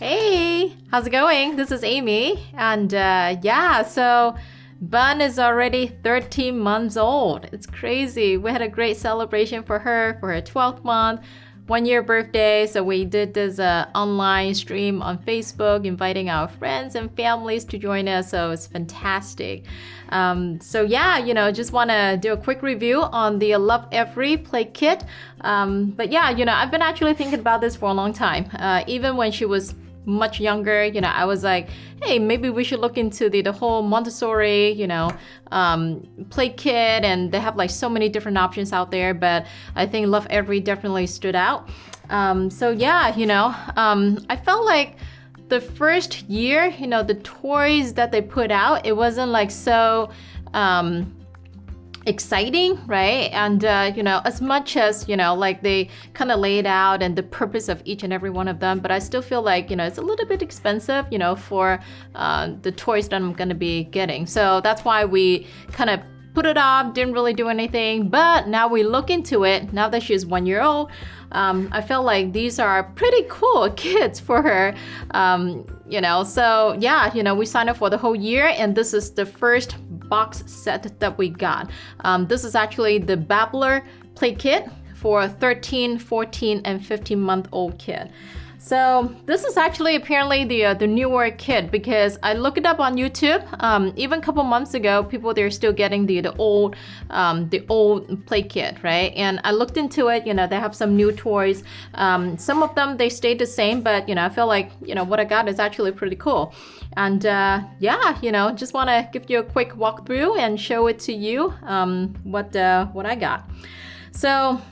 Hey, how's it going? This is Amy. And so Bun is already 13 months old. It's crazy. We had a great celebration for her 12th month, 1 year birthday. So we did this online stream on Facebook, inviting our friends and families to join us. So it's fantastic. Just want to do a quick review on the Lovevery play kit. I've been actually thinking about this for a long time. Even when she was much younger, I was like, hey, maybe we should look into the whole Montessori, play kit, and they have like so many different options out there, but I think Lovevery definitely stood out. I felt like the first year, the toys that they put out, it wasn't like so exciting, right? And as much as like they kind of laid out and the purpose of each and every one of them, but I still feel like it's a little bit expensive, for the toys that I'm gonna be getting. So that's why we kind of put it off, didn't really do anything. But now we look into it, now that she's 1 year old, I felt like these are pretty cool kits for her. We signed up for the whole year, and this is the first box set that we got. This is actually the Babbler play kit for 13, 14, and 15-month-old kid. So this is actually apparently the newer kit, because I looked it up on YouTube. Even a couple months ago, people they're still getting the old play kit, right? And I looked into it. They have some new toys. Some of them they stayed the same, but I feel like what I got is actually pretty cool. And just want to give you a quick walkthrough and show it to you what I got. So,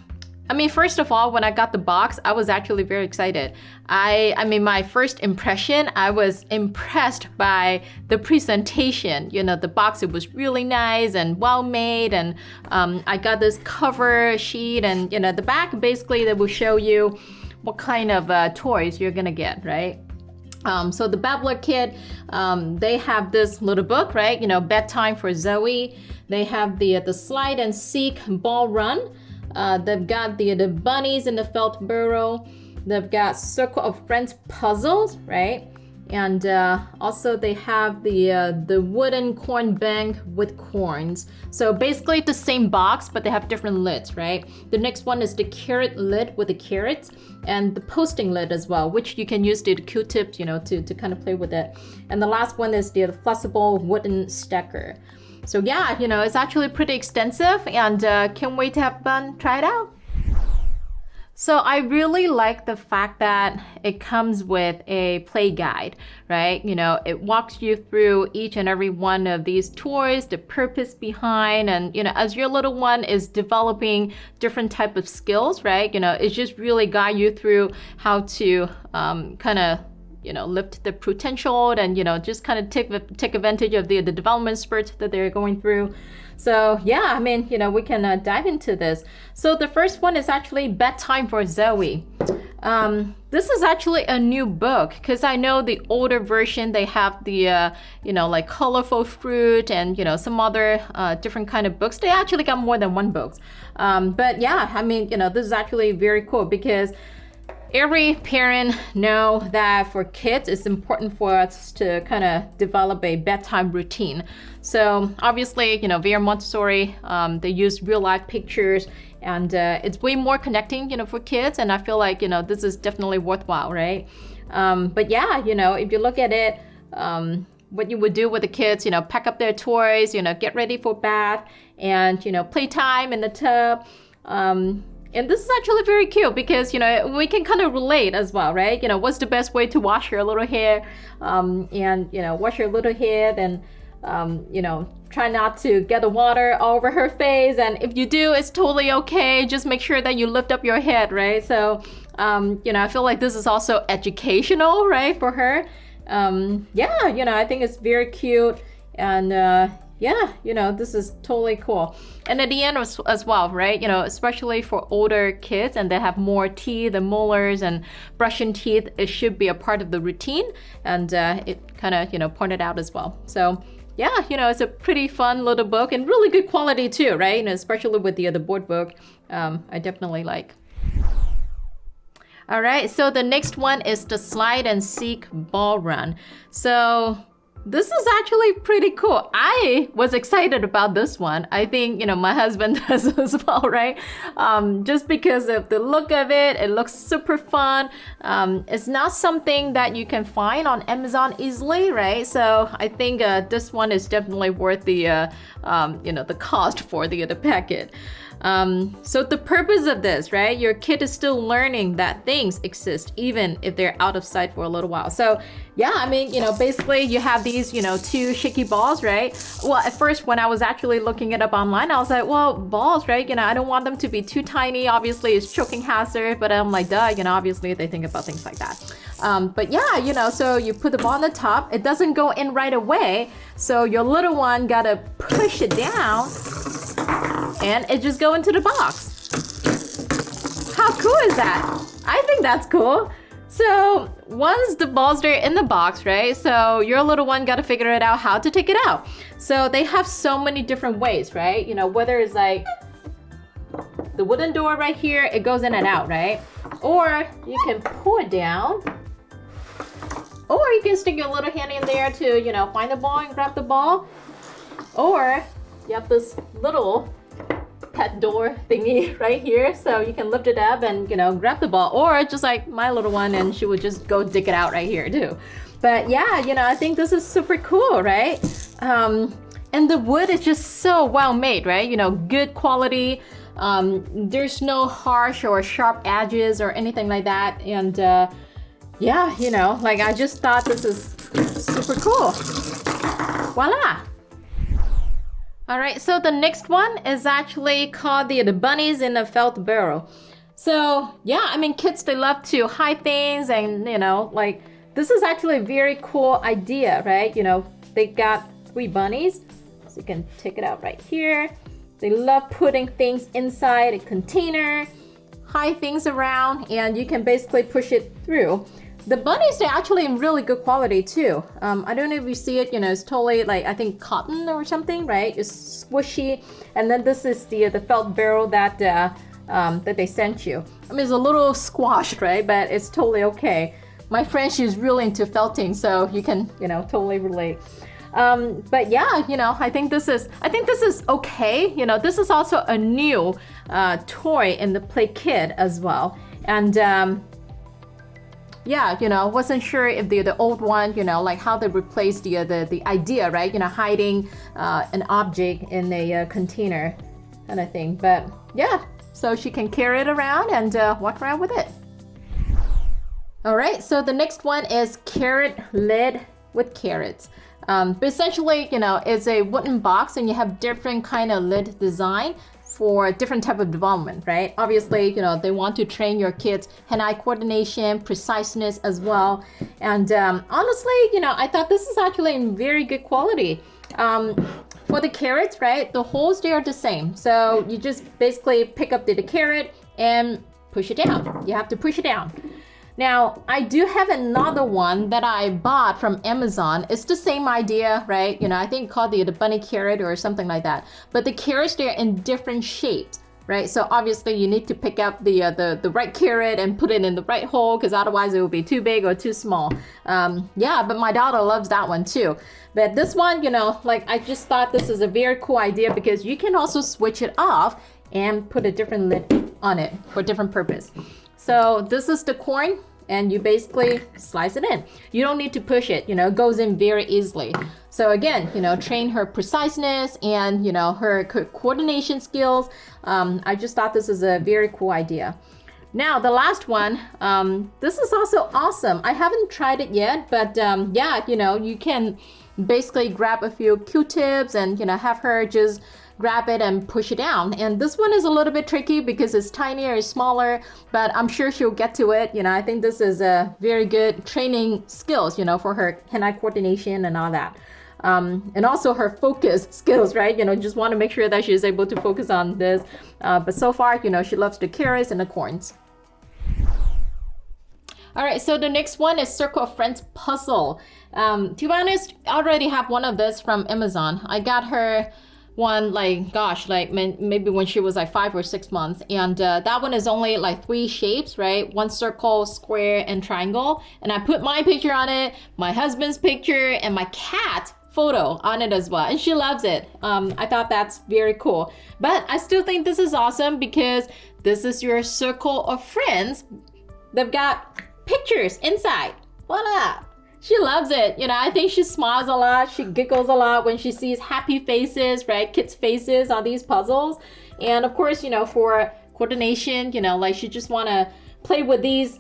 first of all, when I got the box, I was actually very excited. My first impression, I was impressed by the presentation. The box, it was really nice and well made, and I got this cover sheet, and the back, basically, that will show you what kind of toys you're gonna get, right? So the Babbler kit, they have this little book, right? Bedtime for Zoe. They have the slide and seek ball run. They've got the bunnies in the felt burrow. They've got circle of friends puzzles, right? And also they have the wooden corn bank with corns. So basically the same box, but they have different lids, right? The next one is the carrot lid with the carrots, and the posting lid as well, which you can use the Q-tips, to kind of play with it. And the last one is the flexible wooden stacker. So it's actually pretty extensive, and can't wait to have Bun try it out. So I really like the fact that it comes with a play guide, right? It walks you through each and every one of these toys, the purpose behind, and as your little one is developing different type of skills, right? It just really guide you through how to kind of lift the potential, and just kind of take advantage of the development spurt that they're going through. So we can dive into this. So the first one is actually Bedtime for Zoe. This is actually a new book, because I know the older version, they have the like colorful fruit and some other different kind of books. They actually got more than one book. This is actually very cool, because every parent know that for kids, it's important for us to kind of develop a bedtime routine. So obviously, via Montessori, they use real life pictures, and it's way more connecting, for kids. And I feel like, this is definitely worthwhile, right? If you look at it, what you would do with the kids, pack up their toys, get ready for bath, and, playtime in the tub. And this is actually very cute, because, we can kind of relate as well, right? What's the best way to wash your little hair? Wash your little head, and, try not to get the water all over her face. And if you do, it's totally okay. Just make sure that you lift up your head, right? So, I feel like this is also educational, right, for her. I think it's very cute. And, this is totally cool. And at the end as well, right? Especially for older kids, and they have more teeth and molars and brushing teeth, it should be a part of the routine. And it kind of pointed out as well. So it's a pretty fun little book, and really good quality too, right? And especially with the board book, I definitely like. All right, so the next one is the slide and seek ball run. So this is actually pretty cool. I was excited about this one. I think, you know, my husband does as well, right? Just because of the look of it, it looks super fun. It's not something that you can find on Amazon easily, right? So I think this one is definitely worth the, you know, the cost for the packet. So the purpose of this, right? Your kid is still learning that things exist even if they're out of sight for a little while. So yeah, I mean, you know, basically you have these, you know, two shaky balls, right? Well, at first when I was actually looking it up online, I was like, well, balls, right? You know, I don't want them to be too tiny. Obviously it's choking hazard, but I'm like, duh, you know, obviously they think about things like that. But yeah, you know, so you put the ball on the top, it doesn't go in right away. So your little one gotta push it down and it just go into the box. How cool is that? I think that's cool. So once the balls are in the box, right? So your little one got to figure it out how to take it out. So they have so many different ways, right? You know, whether it's like the wooden door right here, it goes in and out, right? Or you can pull it down. Or you can stick your little hand in there to, you know, find the ball and grab the ball. Or you have this little pet door thingy right here, so you can lift it up and, you know, grab the ball, or just like my little one, and she would just go dig it out right here too. But yeah, you know, I think this is super cool, right? And the wood is just so well made, right? You know, good quality. There's no harsh or sharp edges or anything like that. And yeah, you know, like I just thought this is super cool. Voila. All right, so the next one is actually called the bunnies in a felt barrel. So yeah, I mean, kids, they love to hide things, and you know, like this is actually a very cool idea, right? You know, they got 3 bunnies, so you can take it out right here. They love putting things inside a container, hide things around, and you can basically push it through. The bunnies, they're actually in really good quality too. I don't know if you see it, you know, it's totally like, I think cotton or something, right? It's squishy. And then this is the felt barrel that that they sent you. I mean, it's a little squashed, right? But it's totally okay. My friend, she's really into felting, so you can, you know, totally relate. But yeah, you know, I think this is okay. You know, this is also a new toy in the play kit as well. And yeah, you know, wasn't sure if the old one, you know, like how they replaced the idea, right? You know, hiding an object in a container kind of thing. But yeah, so she can carry it around and walk around with it. All right, so the next one is carrot lid with carrots. But essentially, you know, it's a wooden box and you have different kind of lid design for different type of development, right? Obviously, you know, they want to train your kids hand-eye coordination, preciseness as well. And honestly, you know, I thought this is actually in very good quality. For the carrots, right, the holes, they are the same. So you just basically pick up the carrot and push it down. You have to push it down. Now, I do have another one that I bought from Amazon. It's the same idea, right? You know, I think called the bunny carrot or something like that. But the carrots, they're in different shapes, right? So obviously you need to pick up the right carrot and put it in the right hole, because otherwise it will be too big or too small. Yeah, but my daughter loves that one too. But this one, you know, like I just thought this is a very cool idea because you can also switch it off and put a different lid on it for different purpose. So this is the corn, and you basically slice it in. You don't need to push it, you know, it goes in very easily. So again, you know, train her preciseness and, you know, her coordination skills. I just thought this is a very cool idea. Now, the last one, this is also awesome. I haven't tried it yet, but yeah, you know, you can basically grab a few Q-tips and, you know, have her just grab it and push it down. And this one is a little bit tricky because it's tinier, it's smaller, but I'm sure she'll get to it. You know, I think this is a very good training skills, you know, for her hand-eye coordination and all that. And also her focus skills, right? You know, just want to make sure that she's able to focus on this. But so far, you know, she loves the carrots and the corns. All right, so the next one is Circle of Friends puzzle. To be honest, I already have one of this from Amazon. I got her one like, gosh, like maybe when she was like 5 or 6 months. And that one is only like 3 shapes, right? One circle, square, and triangle. And I put my picture on it, my husband's picture, and my cat photo on it as well, and she loves it. I thought that's very cool. But I still think this is awesome because this is your circle of friends. They've got pictures inside. Voila! She loves it. You know, I think she smiles a lot. She giggles a lot when she sees happy faces, right? Kids' faces on these puzzles. And of course, you know, for coordination, you know, like she just want to play with these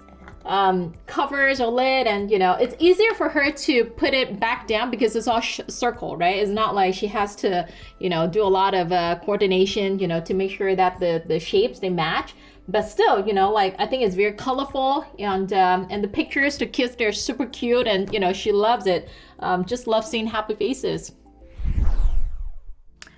covers or lid, and you know, it's easier for her to put it back down because it's all circle, right? It's not like she has to, you know, do a lot of coordination, you know, to make sure that the shapes, they match. But still, you know, like I think it's very colorful, and the pictures, the kids, they're super cute, and you know, she loves it. Just loves seeing happy faces.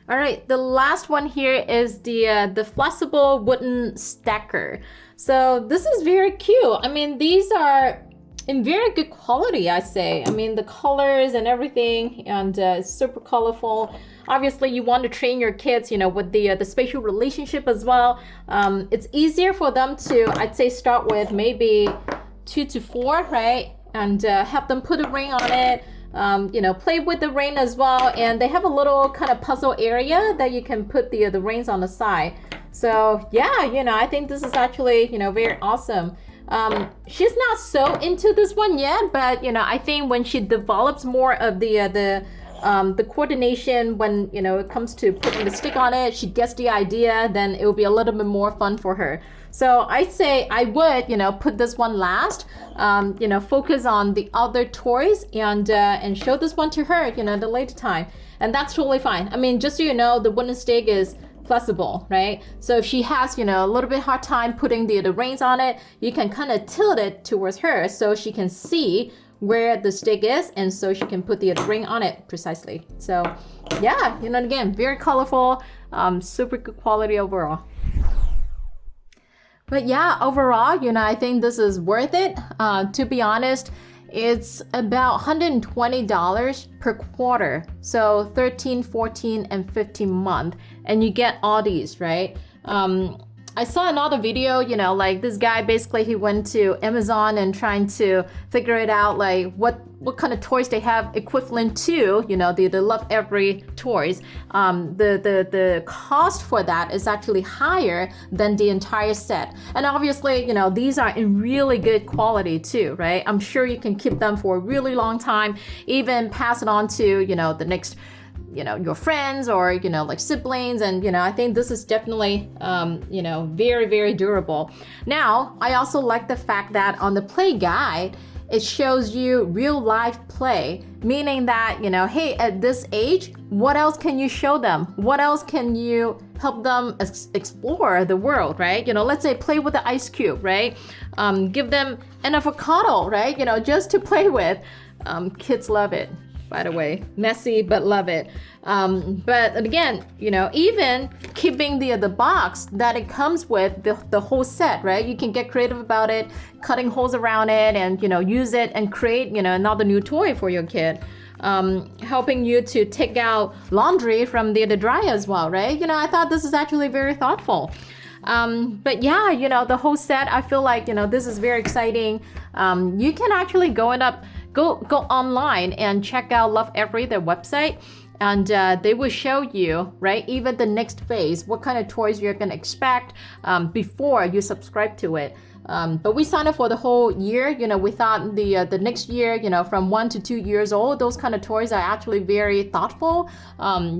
All right, the last one here is the flexible wooden stacker. So this is very cute. I mean, these are in very good quality, I say. I mean, the colors and everything, and it's super colorful. Obviously, you want to train your kids, you know, with the spatial relationship as well. It's easier for them to, I'd say, start with maybe 2 to 4, right? And have them put a ring on it. You know, play with the ring as well, and they have a little kind of puzzle area that you can put the rings on the side. So yeah, you know, I think this is actually, you know, very awesome. She's not so into this one yet, but you know, I think when she develops more of the coordination, when you know it comes to putting the stick on it, she gets the idea, then it will be a little bit more fun for her. So I say I would, you know, put this one last, you know, focus on the other toys, and show this one to her, you know, the later time. And that's totally fine. I mean, just so you know, the wooden stick is flexible, right? So if she has, you know, a little bit hard time putting the reins on it, you can kind of tilt it towards her so she can see where the stick is, and so she can put the ring on it precisely. So yeah, you know, again, very colorful, super good quality overall. But yeah, overall, you know, I think this is worth it. To be honest, it's about $120 per quarter. So 13, 14, and 15 month. And you get all these, right? I saw another video, you know, like this guy, basically he went to Amazon and trying to figure it out, like what kind of toys they have equivalent to, you know, the Lovevery toys. The cost for that is actually higher than the entire set. And obviously, you know, these are in really good quality too, right? I'm sure you can keep them for a really long time, even pass it on to, you know, the next, you know, your friends or, you know, like siblings. And, you know, I think this is definitely, you know, very, very durable. Now, I also like the fact that on the play guide, it shows you real life play, meaning that, you know, hey, at this age, what else can you show them? What else can you help them explore the world, right? You know, let's say play with the ice cube, right? Give them an avocado, right? You know, just to play with. Kids love it. By the way, messy but love it. But again, you know, even keeping the box that it comes with, the whole set, right? You can get creative about it, cutting holes around it, and you know, use it and create, you know, another new toy for your kid. Helping you to take out laundry from the dryer as well, right? You know, I thought this is actually very thoughtful. But yeah, you know, the whole set, I feel like, you know, this is very exciting. You can actually go online and check out Lovevery, their website, and they will show you, right, even the next phase, what kind of toys you're gonna expect before you subscribe to it. But we signed up for the whole year. You know, we thought the next year, you know, from 1 to 2 years old, those kind of toys are actually very thoughtful,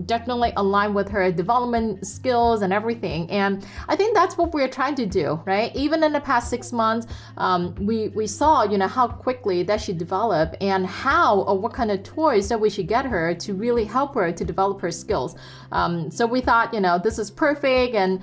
definitely aligned with her development skills and everything. And I think that's what we're trying to do, right? Even in the past 6 months, we saw, you know, how quickly that she developed, and how or what kind of toys that we should get her to really help her to develop her skills. So we thought, you know, this is perfect, and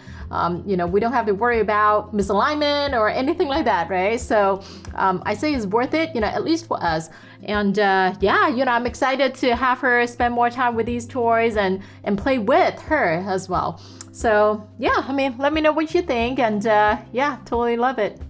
you know, we don't have to worry about misalignment or anything like that, right? So I say it's worth it, you know, at least for us. And yeah, you know, I'm excited to have her spend more time with these toys and play with her as well. So yeah, I mean, let me know what you think, and yeah, totally love it.